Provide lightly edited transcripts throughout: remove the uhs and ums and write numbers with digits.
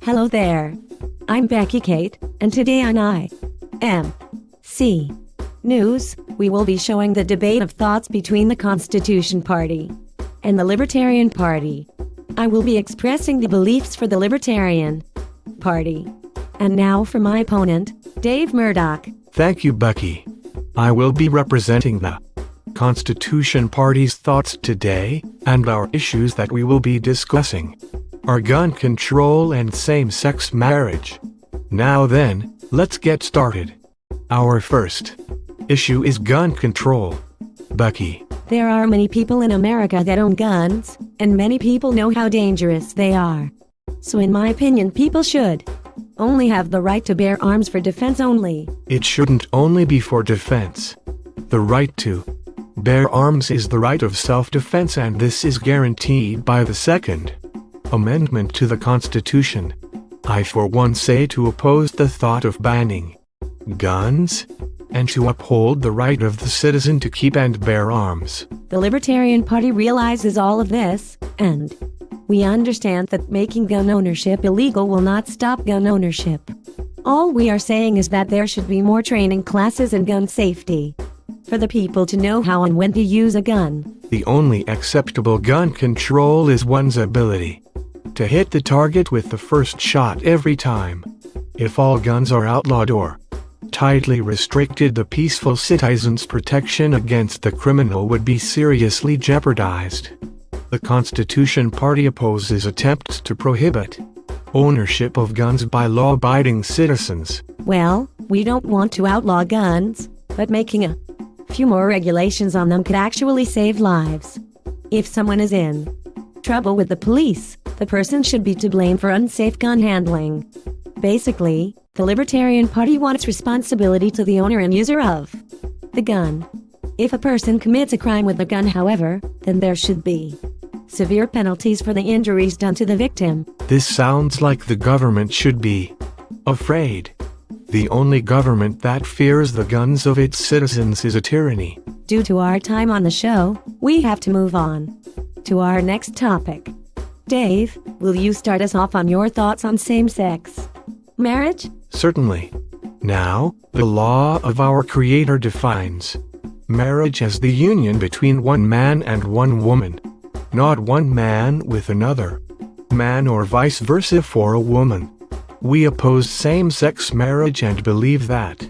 Hello there. I'm Becky Kate, and today on IMC News, we will be showing the debate of thoughts between the Constitution Party and the Libertarian Party. I will be expressing the beliefs for the Libertarian Party. And now for my opponent, Dave Murdoch. Thank you, Becky. I will be representing the Constitution Party's thoughts today, and our issues that we will be discussing are gun control and same-sex marriage. Now then, let's get started. Our first issue is gun control. Becky. There are many people in America that own guns, and many people know how dangerous they are. So in my opinion, people should only have the right to bear arms for defense only. It shouldn't only be for defense. The right to bear arms is the right of self-defense, and this is guaranteed by the Second Amendment to the Constitution. I for one say to oppose the thought of banning guns, and to uphold the right of the citizen to keep and bear arms. The Libertarian Party realizes all of this, and we understand that making gun ownership illegal will not stop gun ownership. All we are saying is that there should be more training classes in gun safety for the people to know how and when to use a gun. The only acceptable gun control is one's ability to hit the target with the first shot every time. If all guns are outlawed or tightly restricted, the peaceful citizen's protection against the criminal would be seriously jeopardized. The Constitution Party opposes attempts to prohibit ownership of guns by law-abiding citizens. Well, we don't want to outlaw guns, but making a few more regulations on them could actually save lives. If someone is in trouble with the police, the person should be to blame for unsafe gun handling. Basically, the Libertarian Party wants responsibility to the owner and user of the gun. If a person commits a crime with a gun, however, then there should be severe penalties for the injuries done to the victim. This sounds like the government should be afraid. The only government that fears the guns of its citizens is a tyranny. Due to our time on the show, we have to move on to our next topic. Dave, will you start us off on your thoughts on same-sex marriage? Certainly. Now, the law of our Creator defines marriage as the union between one man and one woman, not one man with another man or vice versa for a woman. We oppose same-sex marriage and believe that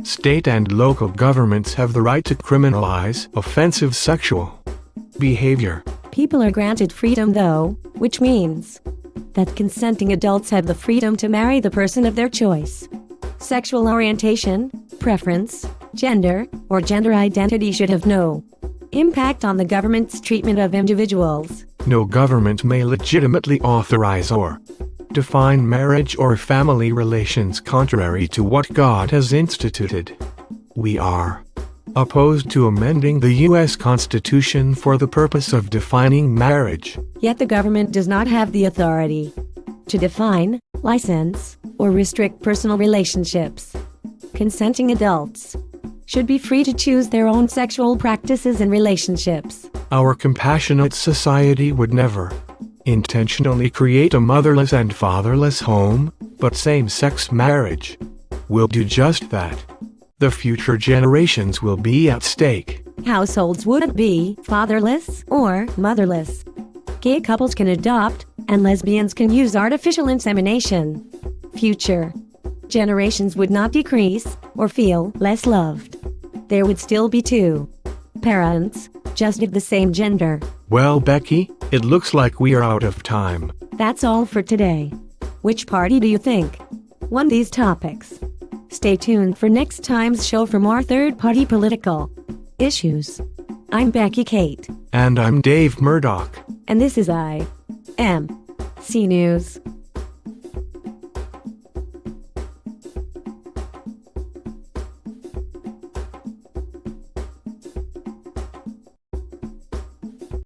state and local governments have the right to criminalize offensive sexual behavior. People are granted freedom though, which means that consenting adults have the freedom to marry the person of their choice. Sexual orientation, preference, gender, or gender identity should have no impact on the government's treatment of individuals. No government may legitimately authorize or define marriage or family relations contrary to what God has instituted. We are opposed to amending the U.S. Constitution for the purpose of defining marriage. Yet the government does not have the authority to define, license, or restrict personal relationships. Consenting adults should be free to choose their own sexual practices and relationships. Our compassionate society would never intentionally create a motherless and fatherless home, but same-sex marriage will do just that. The future generations will be at stake. Households wouldn't be fatherless or motherless. Gay couples can adopt, and lesbians can use artificial insemination. Future generations would not decrease or feel less loved. There would still be two parents, just of the same gender. Well, Becky, it looks like we are out of time. That's all for today. Which party do you think won these topics? Stay tuned for next time's show for more third-party political issues. I'm Becky Kate. And I'm Dave Murdoch. And this is IMC News.